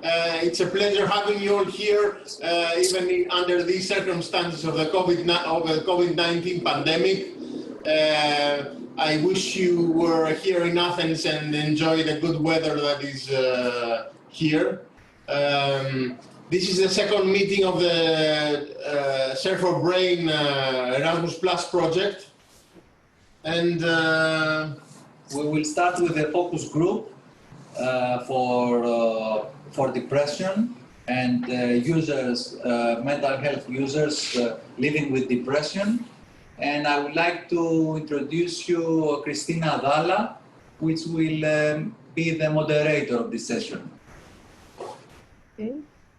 It's a pleasure having you all here, even under these circumstances of the COVID-19 pandemic. I wish you were here in Athens and enjoy the good weather that is here. This is the second meeting of the Share for Brain Erasmus Plus project. And we will start with a focus group for depression and users, mental health users living with depression. And I would like to introduce you Christina Dalla, which will be the moderator of this session. Okay.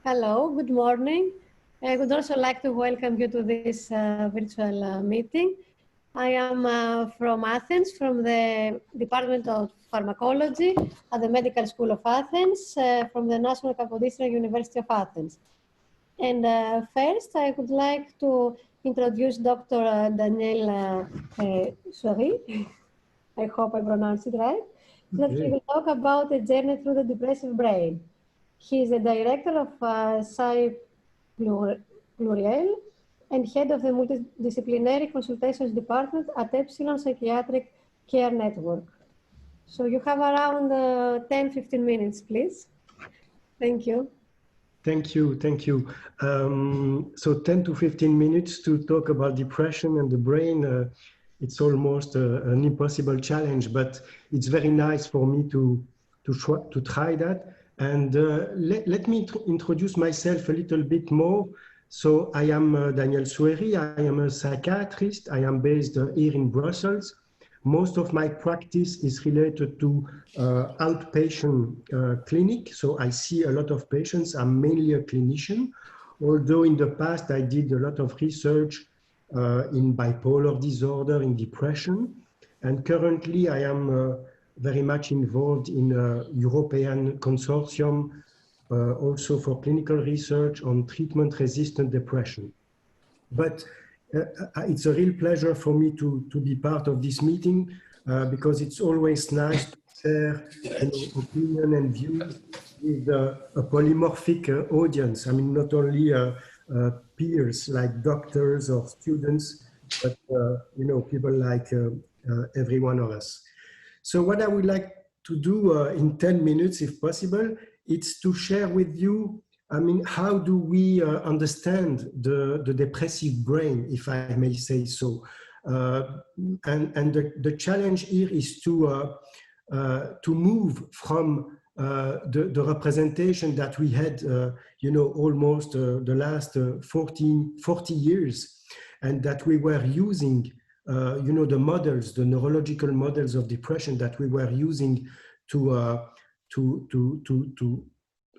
Hello, good morning. I would also like to welcome you to this virtual meeting. I am from Athens, from the Department of Pharmacology at the Medical School of Athens, from the National Kapodistrias University of Athens. And first, I would like to introduce Dr. Daniel Souery. I hope I pronounced it right. That he will talk about a journey through the depressive brain. He is the director of Sci Pluriel and head of the Multidisciplinary Consultations Department at Epsilon Psychiatric Care Network. So you have around 10-15 minutes, please. Thank you. Thank you, thank you. So 10 to 15 minutes to talk about depression and the brain. It's almost an impossible challenge, but it's very nice for me to try that. And let me introduce myself a little bit more. So I am Daniel Souery. I am a psychiatrist. I am based here in Brussels. Most of my practice is related to outpatient clinic. So I see a lot of patients. I'm mainly a clinician, although in the past I did a lot of research in bipolar disorder, in depression. And currently I am very much involved in a European consortium also for clinical research on treatment-resistant depression. But it's a real pleasure for me to be part of this meeting because it's always nice to share an opinion and views with a polymorphic audience. I mean, not only peers like doctors or students, but you know, people like every one of us. So what I would like to do in 10 minutes, if possible, it's to share with you, I mean, how do we understand the depressive brain, if I may say so? And the challenge here is to move from the representation that we had, you know, almost the last 40 years, and that we were using, you know, the models, the neurological models of depression that we were using to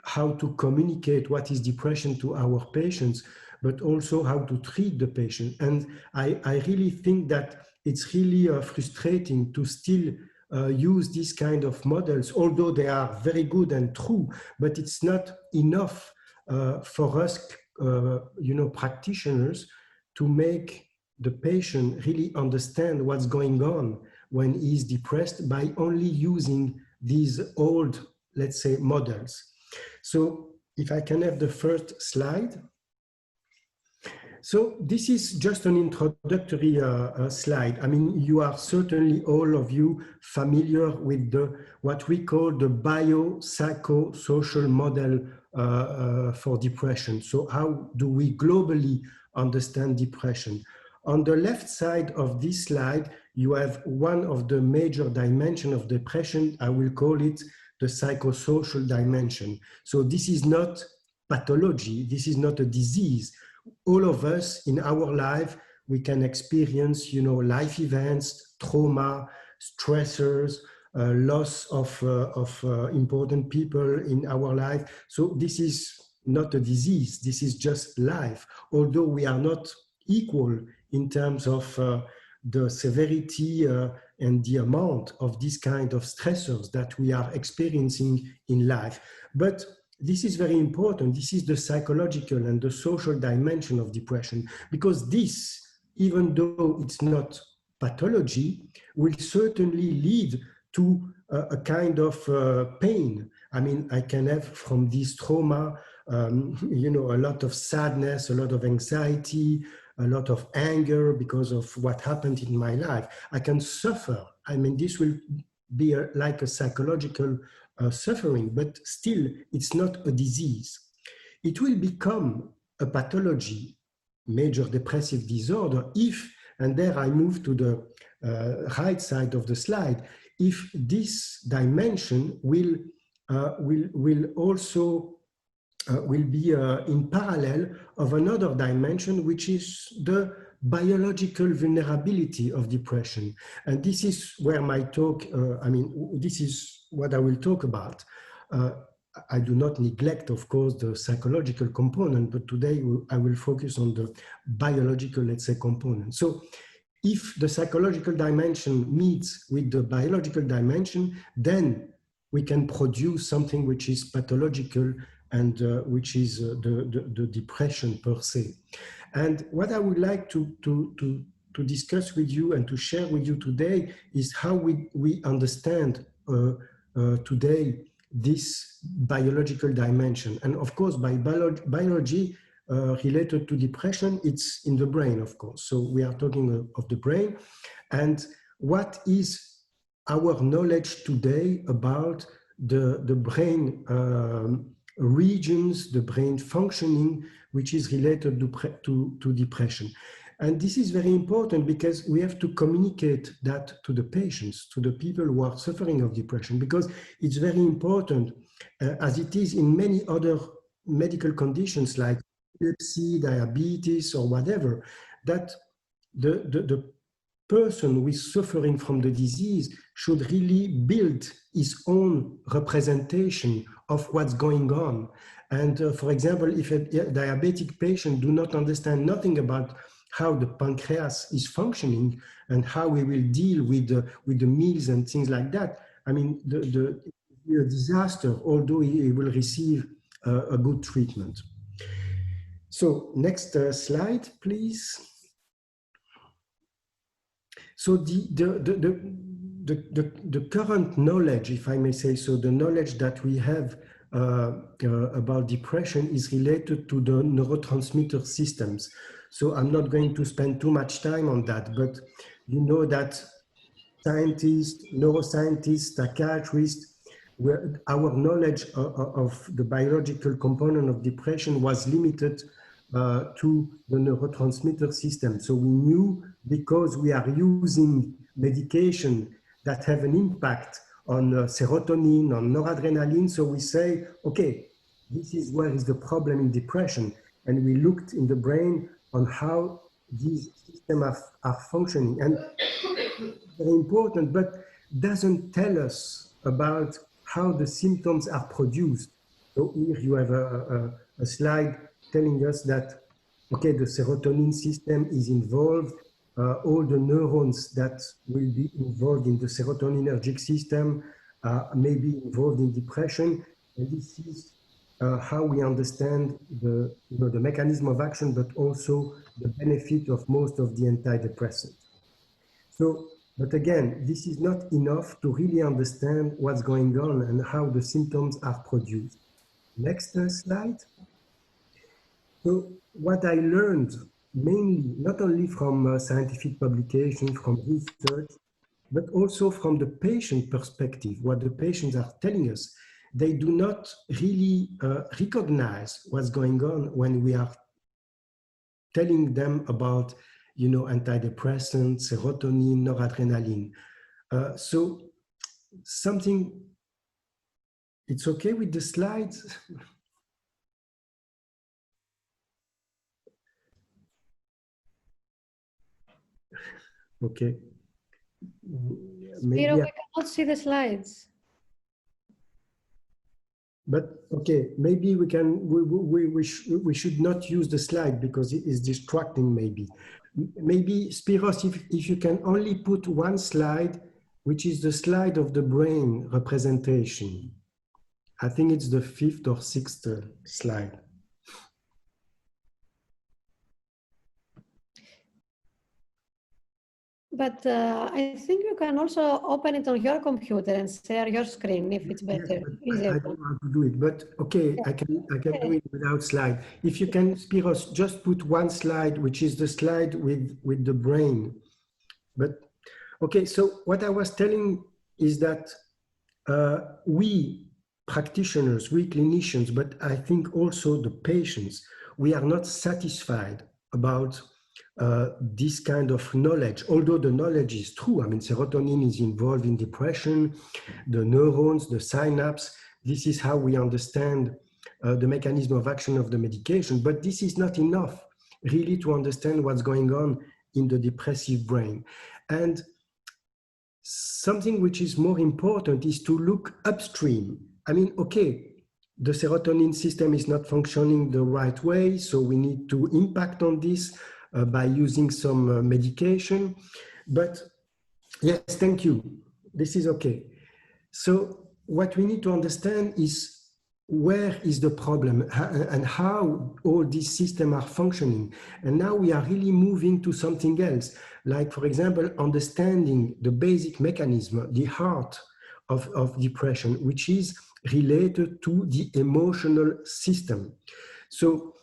how to communicate what is depression to our patients, but also how to treat the patient. And I really think that it's really frustrating to still use these kind of models, although they are very good and true, but it's not enough for us, you know, practitioners to make the patient really understand what's going on when he's depressed by only using these old, let's say, models. So if I can have the first slide. So this is just an introductory slide. I mean, you are certainly all of you familiar with what we call the biopsychosocial model for depression. So how do we globally understand depression? On the left side of this slide, you have one of the major dimensions of depression. I will call it the psychosocial dimension. So this is not pathology. This is not a disease. All of us in our life, we can experience, you know, life events, trauma, stressors, loss of important people in our life. So this is not a disease. This is just life. Although we are not equal in terms of the severity and the amount of this kind of stressors that we are experiencing in life. But this is very important. This is the psychological and the social dimension of depression, because this, even though it's not pathology, will certainly lead to a kind of pain. I mean, I can have from this trauma, you know, a lot of sadness, a lot of anxiety, a lot of anger because of what happened in my life. I can suffer. I mean, this will be like a psychological suffering, but still it's not a disease. It will become a pathology, major depressive disorder, if, and there I move to the right side of the slide, if this dimension will also will be in parallel of another dimension, which is the biological vulnerability of depression. And this is where my talk, I mean, this is what I will talk about. I do not neglect, of course, the psychological component, but today I will focus on the biological, let's say, component. So if the psychological dimension meets with the biological dimension, then we can produce something which is pathological and which is the depression per se. And what I would like to discuss with you and to share with you today is how we understand today this biological dimension. And of course, by biology related to depression, it's in the brain, of course. So we are talking of the brain. And what is our knowledge today about the brain regions, the brain functioning, which is related to depression. And this is very important because we have to communicate that to the patients, to the people who are suffering of depression, because it's very important, as it is in many other medical conditions like epilepsy, diabetes, or whatever, that the person who is suffering from the disease should really build his own representation of what's going on. And for example, if a diabetic patient do not understand nothing about how the pancreas is functioning and how we will deal with the meals and things like that, I mean, the disaster, although he will receive a good treatment. So next slide, please. So the current knowledge, if I may say so, the knowledge that we have about depression is related to the neurotransmitter systems. So I'm not going to spend too much time on that, but you know that scientists, neuroscientists, psychiatrists, our knowledge of the biological component of depression was limited to the neurotransmitter system. So we knew, because we are using medication that have an impact on serotonin, on noradrenaline, so we say, okay, this is where is the problem in depression. And we looked in the brain on how these systems are functioning. And very important, but doesn't tell us about how the symptoms are produced. So here you have a slide telling us that, okay, the serotonin system is involved, all the neurons that will be involved in the serotoninergic system may be involved in depression. And this is how we understand the mechanism of action, but also the benefit of most of the antidepressants. So, but again, this is not enough to really understand what's going on and how the symptoms are produced. Next slide. So what I learned mainly, not only from scientific publications, from research, but also from the patient perspective, what the patients are telling us, they do not really recognize what's going on when we are telling them about, you know, antidepressants, serotonin, noradrenaline. So something, it's okay with the slides? Okay. Spiro, we cannot see the slides. But okay, maybe we can. We should not use the slide because it is distracting. Maybe Spiros, if you can only put one slide, which is the slide of the brain representation. I think it's the 5th or 6th slide. But I think you can also open it on your computer and share your screen if it's Yes, better. but I don't know how to do it, but okay, I can do it without slide. If you can, Spiros, just put one slide, which is the slide with the brain. But okay, so what I was telling is that we practitioners, we clinicians, but I think also the patients, we are not satisfied about this kind of knowledge, although the knowledge is true. I mean, serotonin is involved in depression, the neurons, the synapse. This is how we understand the mechanism of action of the medication, but this is not enough really to understand what's going on in the depressive brain. And something which is more important is to look upstream. I mean, okay, the serotonin system is not functioning the right way, so we need to impact on this by using some medication. But yes, thank you. This is okay. So what we need to understand is where is the problem and how all these systems are functioning. And now we are really moving to something else, like, for example, understanding the basic mechanism, the heart of depression, which is related to the emotional system. So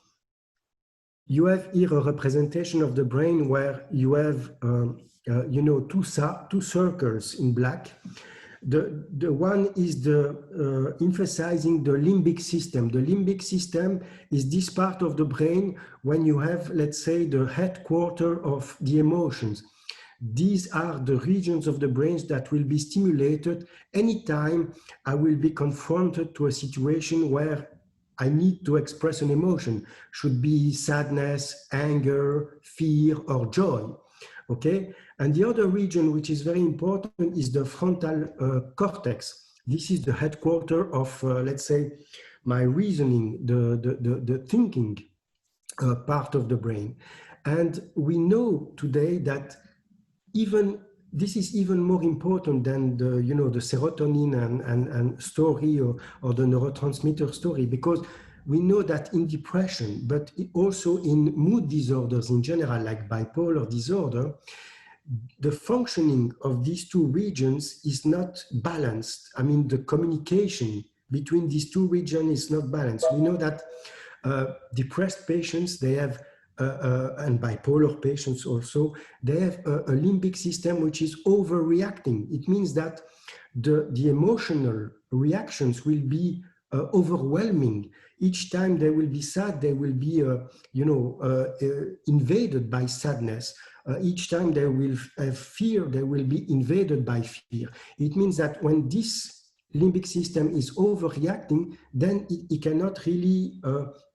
you have here a representation of the brain where you have, you know, two circles in black. The one is the emphasizing the limbic system. The limbic system is this part of the brain when you have, let's say, the headquarters of the emotions. These are the regions of the brains that will be stimulated anytime I will be confronted to a situation where I need to express an emotion. Should be sadness, anger, fear, or joy. Okay, and the other region which is very important is the frontal cortex. This is the headquarters of, let's say, my reasoning, the thinking part of the brain. And we know today that even this is even more important than the, you know, the serotonin and story or the neurotransmitter story, because we know that in depression, but also in mood disorders in general, like bipolar disorder, the functioning of these two regions is not balanced. I mean, the communication between these two regions is not balanced. We know that depressed patients, they have, and bipolar patients also, they have a limbic system which is overreacting. It means that the emotional reactions will be overwhelming. Each time they will be sad, they will be, you know, invaded by sadness. Each time they will have fear, they will be invaded by fear. It means that when this limbic system is overreacting, then it cannot really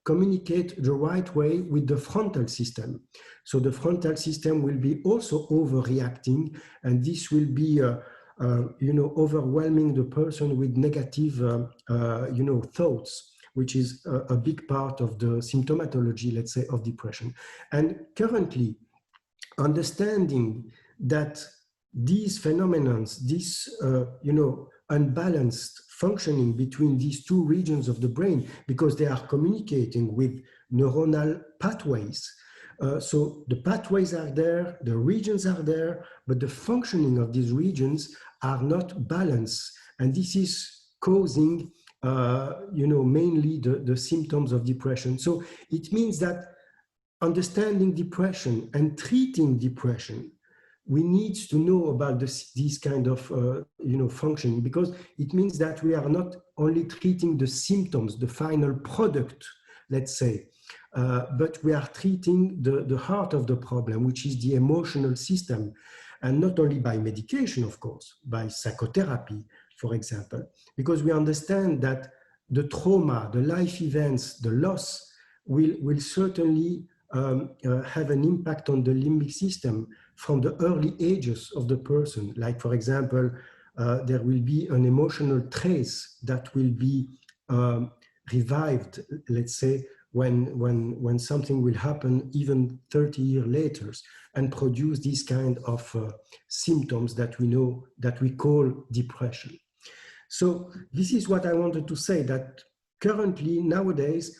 communicate the right way with the frontal system. So the frontal system will be also overreacting, and this will be you know, overwhelming the person with negative, you know, thoughts, which is a big part of the symptomatology, let's say, of depression. And currently, understanding that these phenomena, this, you know, unbalanced functioning between these two regions of the brain, because they are communicating with neuronal pathways. So the pathways are there, the regions are there, but the functioning of these regions are not balanced. And this is causing, you know, mainly the symptoms of depression. So it means that understanding depression and treating depression, we need to know about these kind of, you know, functioning, because it means that we are not only treating the symptoms, the final product, let's say, but we are treating the heart of the problem, which is the emotional system, and not only by medication, of course, by psychotherapy, for example, because we understand that the trauma, the life events, the loss will certainly have an impact on the limbic system from the early ages of the person. Like, for example, there will be an emotional trace that will be revived, let's say, when something will happen even 30 years later, and produce these kind of symptoms that we know, that we call depression. So this is what I wanted to say, that currently, nowadays,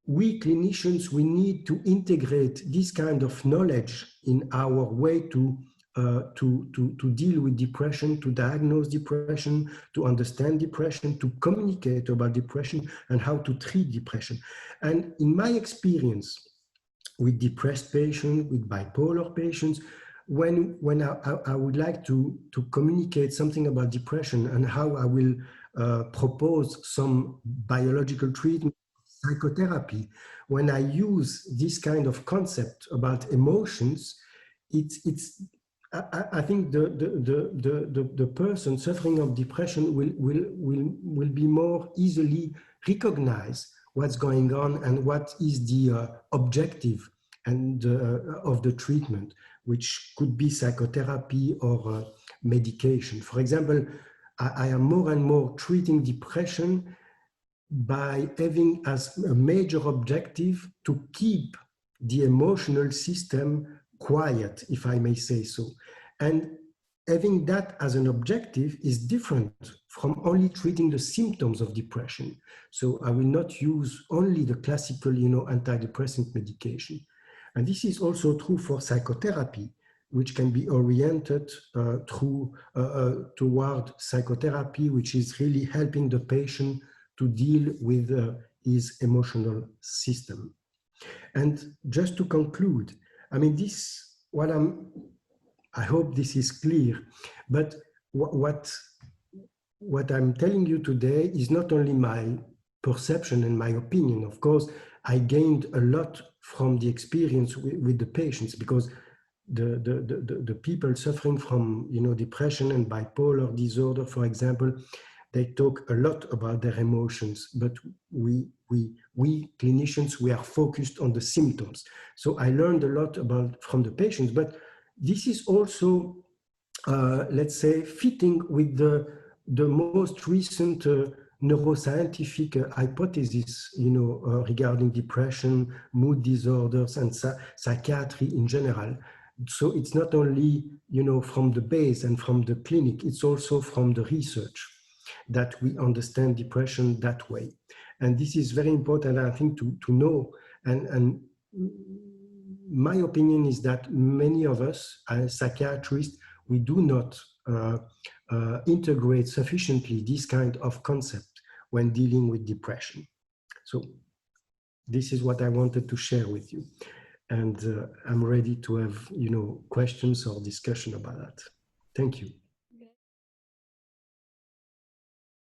we clinicians, we need to integrate this kind of knowledge in our way to to deal with depression, to diagnose depression, to understand depression, to communicate about depression, and how to treat depression. And in my experience with depressed patients, with bipolar patients, when I would like to communicate something about depression and how I will propose some biological treatment, psychotherapy, when I use this kind of concept about emotions, I think the person suffering of depression will be more easily recognize what's going on and what is the objective and of the treatment, which could be psychotherapy or medication. For example, I am more and more treating depression by having as a major objective to keep the emotional system quiet, if I may say so. And having that as an objective is different from only treating the symptoms of depression. So I will not use only the classical, antidepressant medication. And this is also true for psychotherapy, which can be oriented toward psychotherapy, which is really helping the patient to deal with his emotional system. And just to conclude, I mean, I hope this is clear, but what I'm telling you today is not only my perception and my opinion. Of course, I gained a lot from the experience with the patients, because the people suffering from depression and bipolar disorder, for example, they talk a lot about their emotions, but we clinicians, we are focused on the symptoms. So I learned a lot from the patients, but this is also, let's say, fitting with the most recent neuroscientific hypothesis, regarding depression, mood disorders, and psychiatry in general. So it's not only, from the base and from the clinic, it's also from the research that we understand depression that way. And this is very important, I think, to know. And my opinion is that many of us as psychiatrists, we do not integrate sufficiently this kind of concept when dealing with depression. So this is what I wanted to share with you. And I'm ready to have, questions or discussion about that. Thank you.